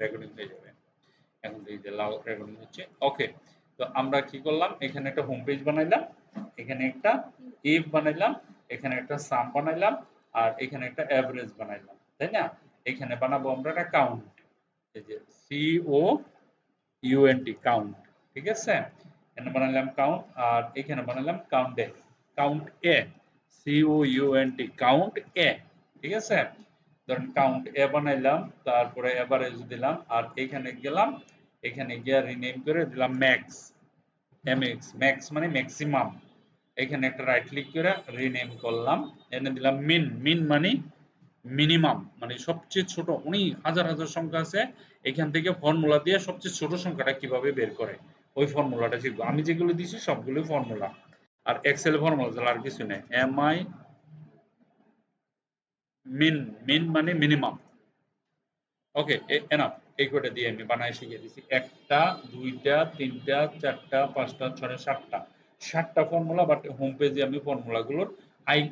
Recording হয়ে যাবে। এখন এই যে লাল রেকর্ডিং হচ্ছে। ওকে, তো আমরা কি করলাম, এখানে একটা হোম পেজ বানাইলাম, এখানে একটা ইফ বানাইলাম, এখানে একটা সাম বানাইলাম, আর এখানে একটা এভারেজ বানাইলাম, তাই না? এখানে বানাবো আমরা একটা কাউন্ট, এই যে COUNT কাউন্ট, ঠিক আছে? এখানে বানাইলাম কাউন্ট, আর এখানে বানাইলাম কাউন্ট এ, কাউন্ট এ, COUNT কাউন্ট এ, ঠিক আছে? ধরেন কাউন্ট এ বানাইলাম, তারপরে এভারেজ দিলাম, আর এখানে গেলাম, এখানে গিয়ে রিনেম করে দিলাম ম্যাক্স, MX, ম্যাক্স মানে ম্যাক্সিমাম। এখানে একটা রাইট ক্লিক করে রিনেম করলাম, এনে দিলাম মিন, মিন মানে মিনিমাম, মানে সবচেয়ে ছোট। উনি হাজার হাজার সংখ্যা আছে, এখান থেকে ফর্মুলা দিয়ে সবচেয়ে ছোট সংখ্যাটা কিভাবে বের করে ওই ফর্মুলাটা শিখবো। আমি যেগুলো দিছি সবগুলোই ফর্মুলা, আর এক্সেল ফর্মুলা ছাড়া আর কিছু নেই। MI মিন, মিন মানে মিনিমাম। ওকে, এনাফ। এই কয়টা দিয়ে আমি বানায় শিখিয়ে দিছি। একটা, দুইটা, তিনটা, চারটা, পাঁচটা, ছয়টা, সাতটা, 7টা ফর্মুলা। বাট হোম পেজে আমি ফর্মুলাগুলোর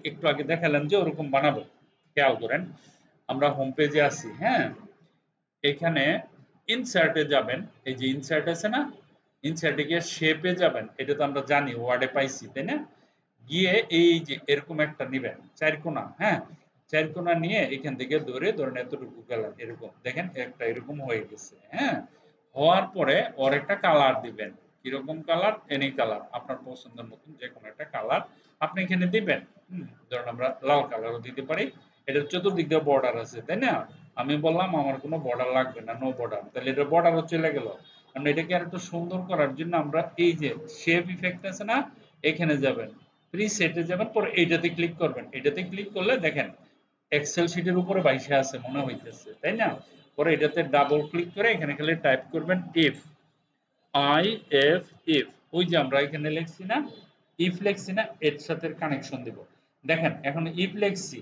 একটু আগে দেখালাম যে ওরকম বানাবো। খেয়াল করেন, আমরা হোম পেজে আছি, হ্যাঁ? এখানে ইনসার্টে যাবেন, এই যে ইনসার্ট আছে না, ইনসার্টে গিয়ে শেপে যাবেন। এটা তো আমরা জানি, ওয়ার্ডে পাইছি, তাই না? গিয়ে এই যে এরকম একটা নিবেন, চারকোনা, হ্যাঁ? চারকোনা নিয়ে এখান থেকে ধরেন এতটুকু গেলেন, এরকম দেখেন একটা এরকম হয়ে গেছে, হ্যাঁ? হওয়ার পরে ওর একটা কালার দিবেন। কিরকম কালার? এনি কালার, আপনার পছন্দের মতন যে কোনো একটা কালার আপনি এখানে দিবেন। ধরুন আমরা লাল কালারও দিতে পারি। এটার চতুর্দিক দিয়ে বর্ডার আছে, তাই না? আমি বললাম আমার কোনো বর্ডার লাগবে না, নো বর্ডার। তাহলে এটা বর্ডারও চলে গেল। কারণ এটাকে আর একটু সুন্দর করার জন্য আমরা এই যে শেপ ইফেক্ট আছে না, এখানে যাবেন, প্রিসেটে যাবেন, পরে এইটাতে ক্লিক করবেন। এটাতে ক্লিক করলে দেখেন এক্সেল শিটের উপরে বাইসে আছে মনে হইতেছে, তাই না? পরে এটাতে ডাবল ক্লিক করে এখানে খালি টাইপ করবেন ইফ, IF, ইফ। ওই যে আমরা এখানে লিখছি না, ইফ লিখছি না, এর সাথে কানেকশন দেব। দেখেন এখন ইফ লিখছি,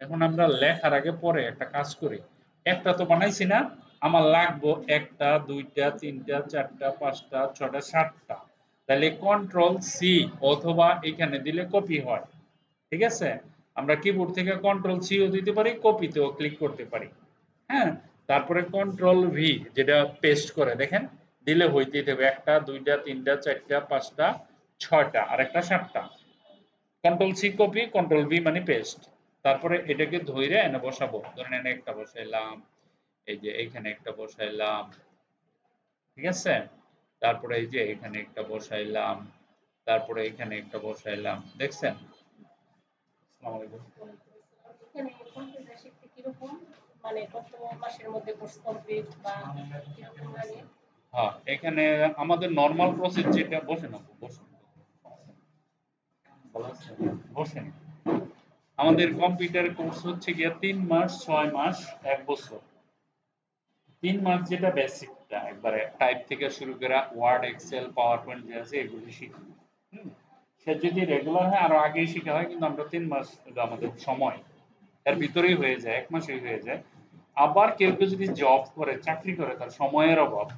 এখন আমরা লেখার আগে পরে একটা কাজ করি। একটা তো বানাইছি না, আমার লাগবো একটা, দুইটা, তিনটা, চারটা, পাঁচটা, ছয়টা, সাতটা। তাহলে কন্ট্রোল সি অথবা এখানে দিলে কপি হয়, ঠিক আছে? আমরা কিবোর্ড থেকে কন্ট্রোল সিও দিতে পারি, কপিতেও ক্লিক করতে পারি, হ্যাঁ? তারপরে কন্ট্রোল ভি যেটা পেস্ট করে, দেখেন দিলে হইতেই থাকবে একটা, দুইটা, তিনটা, চারটা, পাঁচটা, ছয়টা, আর একটা সাতটা। Control C copy, control V মানে পেস্ট। তারপরে এটাকে ধইরে এনে বসাবো। ধরেন এনে একটা বসাইলাম, এই যে এইখানে একটা বসাইলাম, ঠিক আছে? তারপরে এই যে এখানে একটা বসাইলাম, তারপরে এখানে একটা বসাইলাম, দেখছেন? আসসালামু আলাইকুম। এখানে কম্পিউটার শিখতে কিরকম, মানে কত মাসের মধ্যে কোর্স কমপ্লিট বা কিরকম লাগে? হ্যাঁ, এখানে আমাদের নরমাল প্রসেস যেটা, বসেন আপু, বসেন, ভালো আছেন? বসেন। আমাদের কম্পিউটার কোর্স হচ্ছে গিয়ে 3 মাস, 6 মাস, 1 বছর। 3 মাস যেটা বেসিকটা, একবারে টাইপ থেকে শুরু করে ওয়ার্ড, এক্সেল, পাওয়ার পয়েন্ট যে আছে এগুলি শিখি। হুম। সে যদি রেগুলার হয় আরো আগেই শিখা হয়, কিন্তু আমরা 3 মাস হলো আমাদের সময়, এর ভিতরেই হয়ে যায়, 1 মাসেই হয়ে যায়। আবার কেউ কেউ যদি জব করে, চাকরি করে, তার সময়ের অভাব,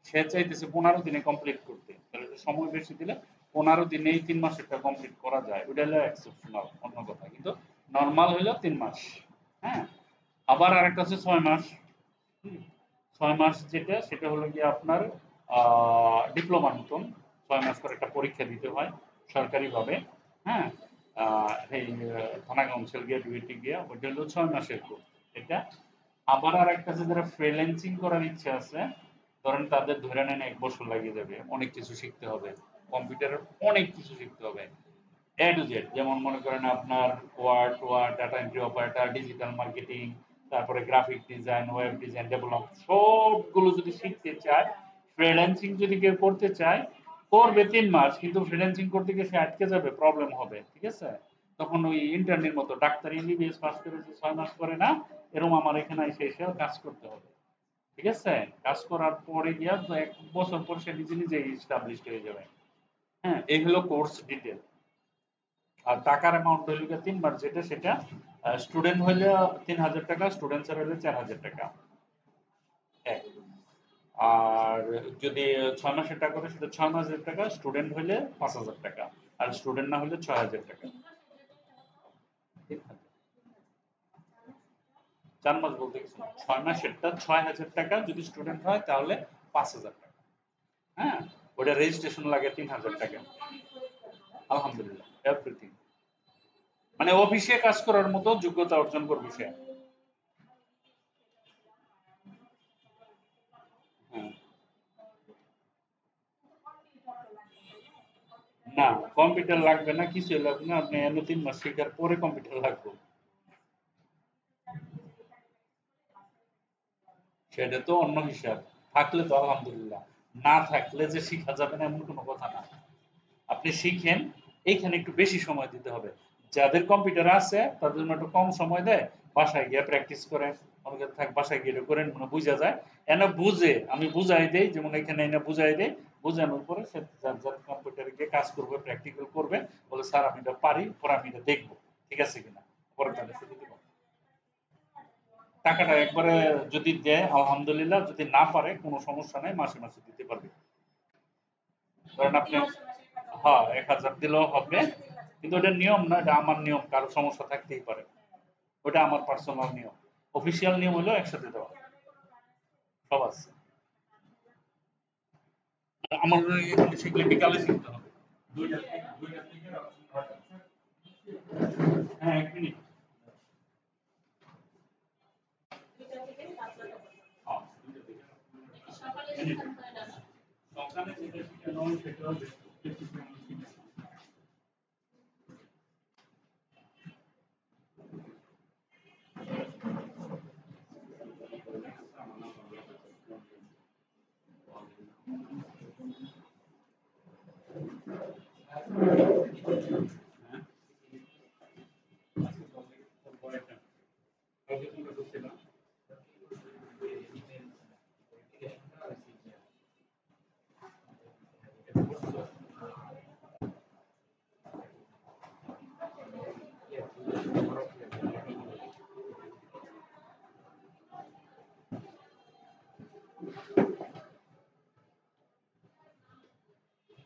সে চাইতেছে 15 দিনে কমপ্লিট করতে, তাহলে তো সময় বেশি দিলে 15 দিনেই 3 মাসেরটা কমপ্লিট করা যায়, ওইটা হলো এক্সেপশনাল, অন্য কথা। কিন্তু নর্মাল হইলো 3 মাস, হ্যাঁ? আবার আরেকটা আছে 6 মাস। হুম, 6 মাস যেটা, সেটা হলো গিয়ে আপনার ডিপ্লোমার মতন। 6 মাস করে একটা পরীক্ষা দিতে হয় সরকারিভাবে, হ্যাঁ? এই থানা কাউন্সিল গিয়ে, ডিউটি গিয়ে, ওইটা হলো 6 মাসের কোর্স এটা। আবার আর একটা আছে, যারা ফ্রিল্যান্সিং করার ইচ্ছা আছে, ধরেন তাদের ধরে নেন 1 বছর লাগিয়ে যাবে, অনেক কিছু শিখতে হবে, কম্পিউটারের অনেক কিছু শিখতে হবে, এ টু জেড। যেমন মনে করেন আপনার Word, data entry operator, digital marketing, তারপরে graphic design, web design, develop, সবগুলো যদি শিখতে চায়, ফ্রিল্যান্সিং যদি কেউ করতে চায়, করবে 3 মাস, কিন্তু ফ্রিল্যান্সিং করতে গিয়ে সে আটকে যাবে, প্রবলেম হবে, ঠিক আছে? তখন ওই ইন্টার্নির মতো ডাক্তার এমবিবিএস পাস করে যে 6 মাস করে না, এরকম আমার এখানে এসে এসে কাজ করতে হবে, ঠিক আছে? কাজ করার পরে গিয়া তো 1 বছর পর সে নিজে নিজে এস্টাবলিশড হয়ে যাবে। হ্যাঁ, এই হলো কোর্স ডিটেল। আর টাকার অ্যামাউন্ট হইল গিয়ে 3 মাস যেটা, সেটা স্টুডেন্ট হইলে 3000 টাকা, স্টুডেন্ট স্যার হইলে 4000 টাকা এক। আর যদি 6 মাসের টাকা করে, সেটা 6 মাসের টাকা, স্টুডেন্ট হইলে 5000 টাকা, আর স্টুডেন্ট না হলে 6000 টাকা। 4 মাস বলতে কিছু না, 6 মাসেরটা 6000 টাকা, যদি স্টুডেন্ট হয় তাহলে 5000 টাকা। হ্যাঁ, ওটা রেজিস্ট্রেশন লাগে 3000 টাকা। আলহামদুলিল্লাহ, এভরিথিং মানে অফিসে কাজ করার মতো যোগ্যতা অর্জন করবে সে। হ্যাঁ। না, কম্পিউটার লাগবে না, কিছু লাগবে না, আপনি এনে 3 মাস শেখার পরে কম্পিউটার লাগবে। সেটা তো অন্য হিসাব। থাকলে তো আলহামদুলিল্লাহ, না থাকলে যে শিখা যাবে না এমন কোনো কথা না। আপনি শিখেন, এইখানে একটু বেশি সময় দিতে হবে। যাদের কম্পিউটার আছে তাদের জন্য একটু কম সময় দেয়, বাসায় গিয়ে প্র্যাকটিস করেন, অনেকে থাক বাসায় গিয়ে এটা করেন, মানে বুঝা যায়। এনে বুঝে আমি বুঝাই দেই, যেমন এখানে এনে বুঝাই দেই, বুঝানোর পরে সে যার যার কম্পিউটারে গিয়ে কাজ করবে, প্র্যাকটিক্যাল করবে, বলে স্যার আমি এটা পারি, পরে আমি এটা দেখবো ঠিক আছে কিনা, পরে তাহলে সে দিতে পারবে। টাকাটা একবারে যদি দেয় আলহামদুলিল্লাহ, যদি না পারে কোনো সমস্যা নাই, মাসে মাসে দিতে পারবে। ধরেন আপনি, হ্যাঁ 1000 দিলেও হবে, কিন্তু ওটা নিয়ম না, এটা আমার নিয়ম, কারো সমস্যা থাকতেই পারে, ওটা আমার পার্সোনাল নিয়ম। অফিসিয়াল নিয়ম হলো একসাথে দেওয়া, সব আছে। আর আমার এখানে শিখলে বিকালে শিখতে হবে, দুইটা থেকে রাত 9টা। হ্যাঁ 1 মিনিট। হ্যাঁ, দুইটা থেকে। সকালে মিনিট। শেখানো হয় না? সকালে যেটা শিখানো হয় সেটা হবে একটু শিখানো। হ্যাঁ, পরেরটা। কালকে কোনটা করছিলাম?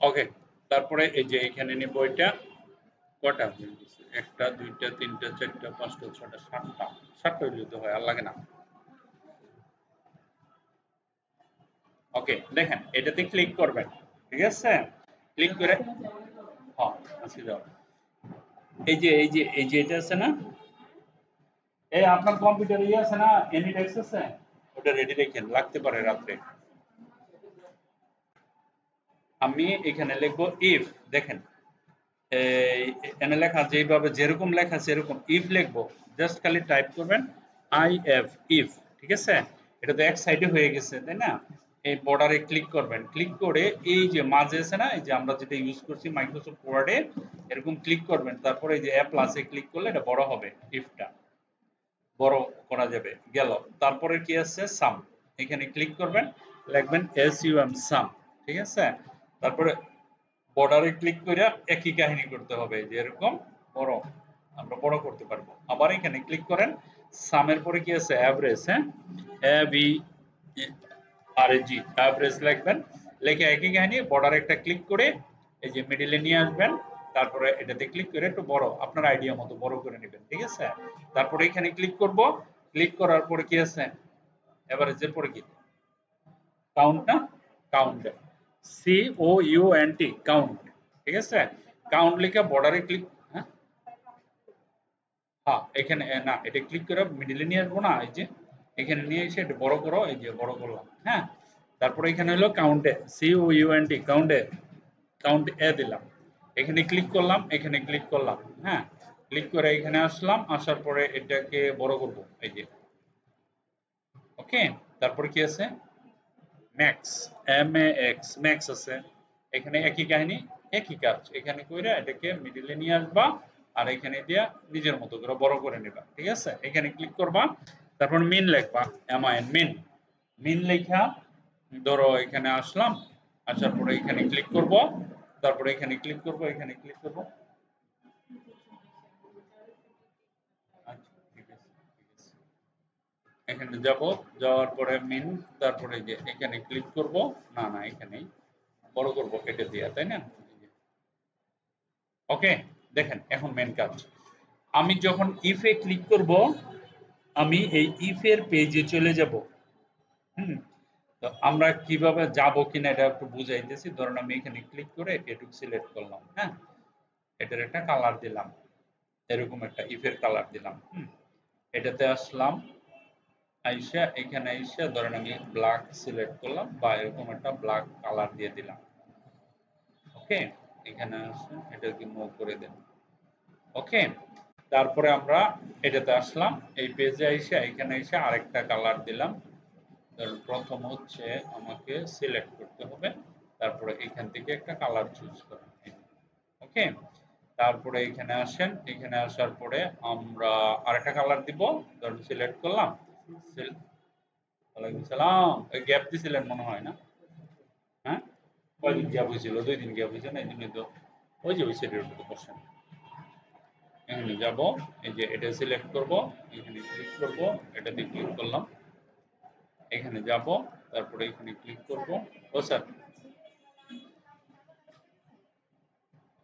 ওকে, তারপরে এই যে এখানে নিব এটা, কটা হয়ে গেছে? একটা, দুইটা, তিনটা, চারটা, পাঁচটা, ছটা, সাতটা। সাতটা হইলে তো হয়, আর লাগে না। ওকে, দেখেন এটাতে ক্লিক করবেন, ঠিক আছে? ক্লিক করে, হ্যাঁ আজকে যাও। এই যে এটা আছে না, এই আপনার কম্পিউটার ইয়ে আছে না, এনিডেক্স আছে, ওটা রেডি রেখেন, লাগতে পারে রাত্রে। আমি এখানে লিখবো ইফ, দেখেন এখানে লেখা যেভাবে যেরকম লেখা সেরকম ইফ লিখবো, জাস্ট খালি টাইপ করবেন আই এফ, ইফ, ঠিক আছে? এটা তো এক সাইডে হয়ে গেছে তাই না? এই বর্ডারে ক্লিক করবেন, ক্লিক করে এই যে মাঝে আছে না, এই যে আমরা যেটা ইউজ করছি মাইক্রোসফট ওয়ার্ডে, এরকম ক্লিক করবেন, তারপরে এই যে এ প্লাসে ক্লিক করলে এটা বড় হবে, ইফটা বড় করা যাবে, গেল। তারপরে কি আছে, সাম, এখানে ক্লিক করবেন, লিখবেন এস ইউ এম, সাম, ঠিক আছে? তারপরে বর্ডারে ক্লিক করে একই কাহিনী করতে হবে, যে এরকম বড়, আমরা বড় করতে পারবো। আবার এখানে ক্লিক করেন, সামের পরে কি আছে, অ্যাভারেজ, হ্যাঁ, A V R A G, average লিখবেন, লিখে একই কাহিনী বর্ডারে একটা ক্লিক করে এই যে মিডিলে নিয়ে আসবেন, তারপরে এটাতে ক্লিক করে একটু বড়, আপনার আইডিয়া মতো বড় করে নেবেন, ঠিক আছে? তারপরে এখানে ক্লিক করব, ক্লিক করার পরে কি আছে, এভারেজের পরে কি, কাউন্ট না, কাউন্ট, সি ও ইউ এন টি, কাউন্ট, ঠিক আছে? কাউন্ট লিখে বর্ডারে ক্লিক, হ্যাঁ হ্যাঁ, এখানে না, এটা ক্লিক করে মিডিলে নিয়ে আসবো না, এই যে এখানে নিয়ে এসে এটা বড় করো, এই যে বড় করলাম, হ্যাঁ। তারপরে এখানে হলো কাউন্টে, সি ও ইউ এন টি, কাউন্টে, কাউন্ট এ দিলাম, এখানে ক্লিক করলাম, এখানে ক্লিক করলাম, হ্যাঁ। ক্লিক করে এখানে আসলাম, আসার পরে এটাকে বড় করব, এই যে, ওকে। তারপরে কি আছে, max, M A x, max আছে, এখানে একই কাহিনী, একই কাজ, এখানে কইরা এটাকে মিডিলে নিয়ে আসবা, আর এখানে দিয়া নিজের মতো করে বড় করে নিবা, ঠিক আছে? এখানে ক্লিক করবা, তারপর মিন লিখবা, এম আই এন, মিন, মিন লেখা, ধরো এখানে আসলাম, আসার পরে এখানে ক্লিক করব, তারপরে এখানে ক্লিক করব, এখানে ক্লিক করব, আচ্ছা ঠিক আছে, ঠিক আছে। এখানে যাব, যাওয়ার পরে মিন, তারপরে যে এখানে ক্লিক করব, না না এখানেই বড় করব কেটে দিয়া, তাই না? ওকে, দেখেন এখন মেন কাজ, আমি যখন ইফে ক্লিক করব, আমি এই ইফ এর পেজে চলে যাব। তো আমরা কিভাবে যাব কিনা এটা একটু বুঝাইতেছি। ধরুন আমি এখানে ক্লিক করে এটুক সিলেক্ট করলাম। হ্যাঁ, এটার একটা কালার দিলাম, এরকম একটা ইফের কালার দিলাম। এটাতে আসলাম, আইসা এখানে আইসা ধরেন আমি ব্ল্যাক সিলেক্ট করলাম বা এরকম একটা ব্ল্যাক কালার দিয়ে দিলাম। ওকে, এখানে আসুন, এটাকে মুভ করে দেন। ওকে, তারপরে আমরা এটাতে আসলাম, এই পেজে আইসা এখানে এসে আরেকটা কালার দিলাম। প্রথম হচ্ছে আমাকে সিলেক্ট করতে হবে, তারপরে এখান থেকে একটা কালার চুজ করুন। ওকে, তারপরে এখানে আসেন, এখানে আসার পরে আমরা আরেকটা কালার দিব। ধরুন সিলেক্ট করলাম। ওয়ালাইকুম সালাম। ওই গ্যাপ দিছিলেন মনে হয় না? হ্যাঁ, কয়দিন গ্যাপ হয়েছিল? 2 দিন গ্যাপ হয়েছে না, এই জন্যই তো। ওই যে ওই সাইডের উপরে বসেন, এখানে যাব, এই যে এটা সিলেক্ট করব, এখানে ক্লিক করব, এটাতে ক্লিক করলাম, এখানে যাব, তারপরে এখানে ক্লিক করব। ও স্যার,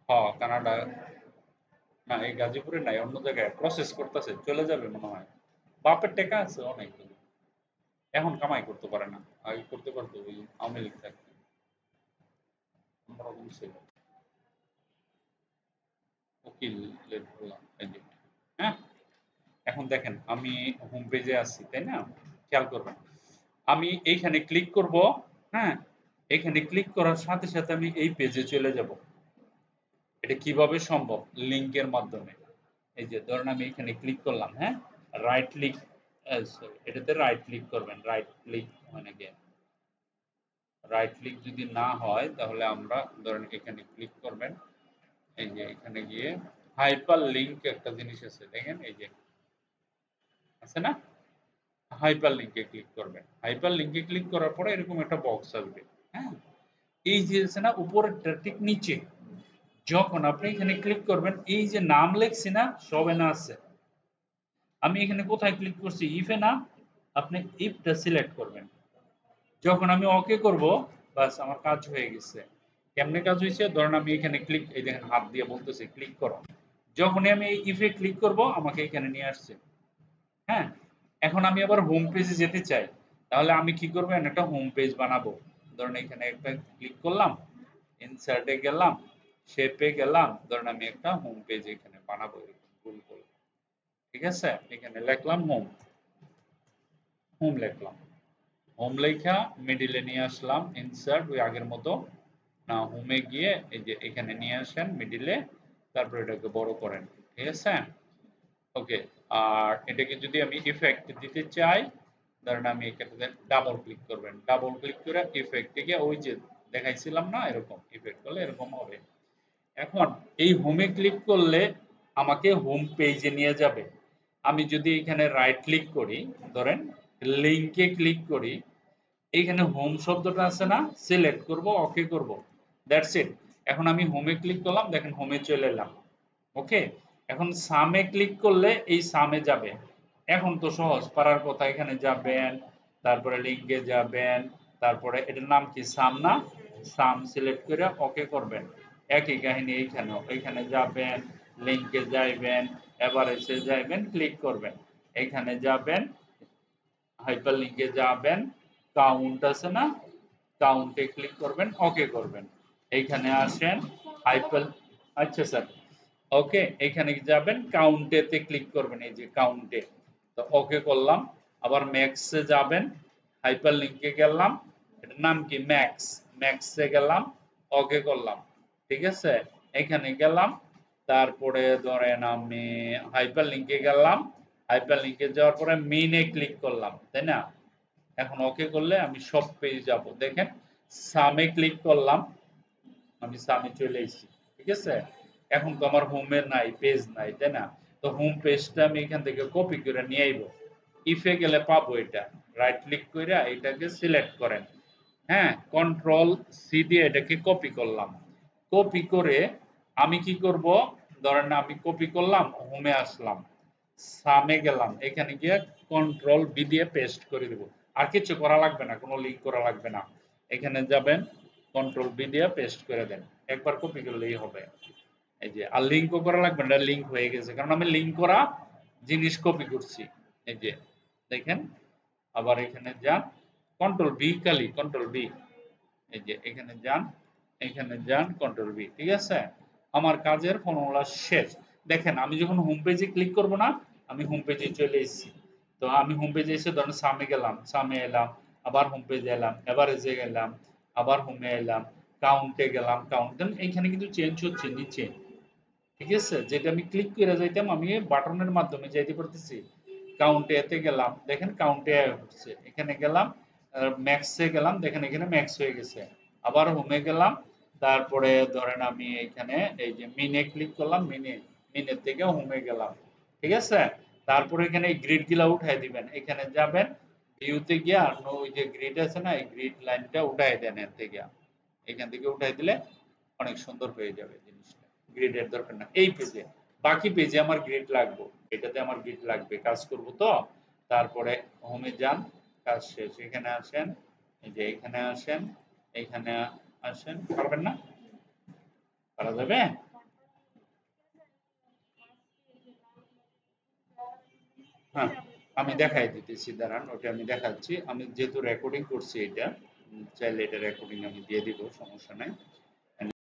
হ্যাঁ কানাডা না, এই গাজীপুরে নাই, অন্য জায়গায় প্রসেস করতেছে, চলে যাবে মনে হয়। বাপের টাকা আছে অনেক, এখন কামাই করতে পারে না, আগে করতে পারতো ওই আওয়ামী লীগ থাকতে। অন্যরকম ছিল। উকিল বললাম, এই যে। হ্যাঁ, এখন দেখেন আমি হোম পেজে আছি, তাই না? খেয়াল করবেন, আমি এইখানে ক্লিক করব। হ্যাঁ, এখানে ক্লিক করার সাথে সাথে আমি এই পেজে চলে যাব। এটা কিভাবে সম্ভব? লিংকের মাধ্যমে। এই যে ধরুন আমি এখানে ক্লিক করলাম। হ্যাঁ, রাইট ক্লিক, এটাতে রাইট ক্লিক করবেন। রাইট ক্লিক মানে কি, রাইট ক্লিক যদি না হয় তাহলে আমরা ধরেন এখানে ক্লিক করবেন। এই যে এখানে গিয়ে হাইপার লিংক একটা জিনিস আছে, দেখেন এই যে আছে না, হাইপার লিংকে ক্লিক করবেন। হাইপার লিংকে ক্লিক করার পরে এরকম একটা বক্স আসবে। হ্যাঁ, এই যে আছে না উপরেরটা ঠিক নিচে, যখন আপনি এখানে ক্লিক করবেন, এই যে নাম লেখছি না, সবে না আছে। আমি এখানে কোথায় ক্লিক করছি? ইফে না, আপনি ইফটা সিলেক্ট করবেন। যখন আমি ওকে করব, বাস আমার কাজ হয়ে গেছে। কেমনে কাজ হয়েছে? ধরেন আমি এখানে ক্লিক, এই দেখেন হাত দিয়ে বলতেছে ক্লিক করো। যখনই আমি এই ইফে ক্লিক করব, আমাকে এখানে নিয়ে আসছে। হ্যাঁ, এখন আমি আবার হোম পেজে যেতে চাই, তাহলে আমি কি করব? একটা হোম পেজ বানাবো। ধরেন এখানে একটা ক্লিক করলাম, ইনসার্টে গেলাম, শেপে গেলাম, ধরেন আমি একটা হোম পেজ এখানে বানাবো, ভুল করে। ঠিক আছে, এখানে লিখলাম হোম, হোম লিখলাম, হোম লেখা মিডিলে নিয়ে আসলাম, ইনসার্ট ওই আগের মতো না, হোমে গিয়ে এই যে এখানে নিয়ে আসেন মিডিলে, তারপর এটাকে বড় করেন। ঠিক আছে, ওকে। আর এটাকে যদি আমি ইফেক্ট দিতে চাই, ধরেন আমি এখানে ডাবল ক্লিক করবেন, ডাবল ক্লিক করে ইফেক্ট থেকে ওই যে দেখাইছিলাম না, এরকম ইফেক্ট করলে এরকম হবে। এখন এই হোমে ক্লিক করলে আমাকে হোম পেজে নিয়ে যাবে। আমি যদি এখানে রাইট ক্লিক করি, ধরেন লিংকে ক্লিক করি, এইখানে হোম শব্দটা আছে না, সিলেক্ট করব, ওকে করব, দ্যাটস ইট। এখন আমি হোমে ক্লিক করলাম, দেখেন হোমে চলে এলাম। ওকে, এখন সামে ক্লিক করলে এই সামে যাবে। এখন তো সহজ, পারার কথা, এখানে যাবেন, তারপরে লিংকে যাবেন, তারপরে এটার নাম কি, সাম না, সাম সিলেক্ট করে ওকে করবেন। একই কাহিনী এইখানেও, এখানে যাবেন, লিংকে যাইবেন, এভারেজে যাইবেন, ক্লিক করবেন, এখানে যাবেন, হাইপার লিংকে যাবেন, কাউন্ট আছে না, কাউন্টে ক্লিক করবেন, ওকে করবেন। এইখানে আসেন, হাইপার, আচ্ছা স্যার, ওকে, এখানে যাবেন, কাউন্টেতে ক্লিক করবেন, এই যে কাউন্টে, তো ওকে করলাম। আবার ম্যাক্সে যাবেন, হাইপার লিংকে গেলাম, এটার নাম কি, ম্যাক্স, ম্যাক্সে গেলাম, ওকে করলাম। ঠিক আছে, এখানে গেলাম, তারপরে ধরেন আমি হাইপার লিংকে গেলাম, হাইপার লিংকে যাওয়ার পরে মেইনে ক্লিক করলাম, তাই না? এখন ওকে করলে আমি সব পেজ যাব। দেখেন সামে ক্লিক করলাম, আমি সামনে চলে এসেছি। ঠিক আছে, এখন তো আমার হোমে নাই, পেজ নাই, তাই না? তো হোম পেজটা আমি এখান থেকে কপি করে নিয়ে আইব। ইফে গেলে পাবো এটা, রাইট ক্লিক করে এটাকে সিলেক্ট করেন। হ্যাঁ, কন্ট্রোল সি দিয়ে এটাকে কপি করলাম। কপি করে আমি কি করব? ধরেন আমি কপি করলাম, হোমে আসলাম, সামে গেলাম, এখানে গিয়ে কন্ট্রোল বি দিয়ে পেস্ট করে দেব। আর কিছু করা লাগবে না, কোনো লিঙ্ক করা লাগবে না। এখানে যাবেন, কন্ট্রোল বি দিয়ে পেস্ট করে দেন, একবার কপি করলেই হবে। এই যে, আর লিঙ্কও করা লাগবে না, লিঙ্ক হয়ে গেছে, কারণ আমি লিঙ্ক করা জিনিস কপি করছি। এই যে দেখেন, আবার এখানে যান, কন্ট্রোল ভি, খালি কন্ট্রোল ভি, এই যে এখানে যান, এখানে যান, কন্ট্রোল ভি, ঠিক আছে। আমার কাজের ফর্মুলা শেষ। দেখেন আমি যখন হোম পেজে ক্লিক করব না, আমি হোম পেজে চলে এসেছি। তো আমি হোম পেজে এসে ধরেন সামে গেলাম, সামে এলাম, আবার হোম পেজে এলাম, এভারেজে গেলাম, আবার হোমে এলাম, কাউন্টে গেলাম, কাউন্ট দেন এইখানে কিন্তু চেঞ্জ হচ্ছে নিচে, ঠিক আছে। যেটা আমি ক্লিক করে যাইতাম, আমি বাটনের মাধ্যমে যাইতে পারতেছি। কাউন্টে এতে গেলাম, দেখেন কাউন্টে হচ্ছে, এখানে গেলাম, ম্যাক্সে গেলাম, দেখেন এখানে ম্যাক্স হয়ে গেছে। আবার হোমে গেলাম, তারপরে ধরেন আমি এখানে এই যে মিনে ক্লিক করলাম, মিনের থেকে হোমে গেলাম, ঠিক আছে। তারপরে এখানে এই গ্রিড গুলা উঠাই দিবেন, এখানে যাবেন ভিউতে গিয়ে, আর ওই যে গ্রিড আছে না, এই গ্রিড লাইনটা উঠাই দেন এর থেকে, এখান থেকে উঠাই দিলে অনেক সুন্দর হয়ে যাবে জিনিসটা। গ্রিডের দরকার না এই পেজে, বাকি পেজে আমার গ্রিড লাগবে, এটাতে আমার গ্রিড লাগবে, কাজ করব তো। তারপরে হোমে যান, কাজ শেষ, এখানে আসেন, এই যে এখানে আসেন, এখানে আসেন, পারবেন না, পারা যাবে। হ্যাঁ, আমি দেখাই দিতেছি, দাঁড়ান, ওটা আমি দেখাচ্ছি। আমি যেহেতু রেকর্ডিং করছি এটা, চাইলে এটা রেকর্ডিং আমি দিয়ে দিব, সমস্যা নাই।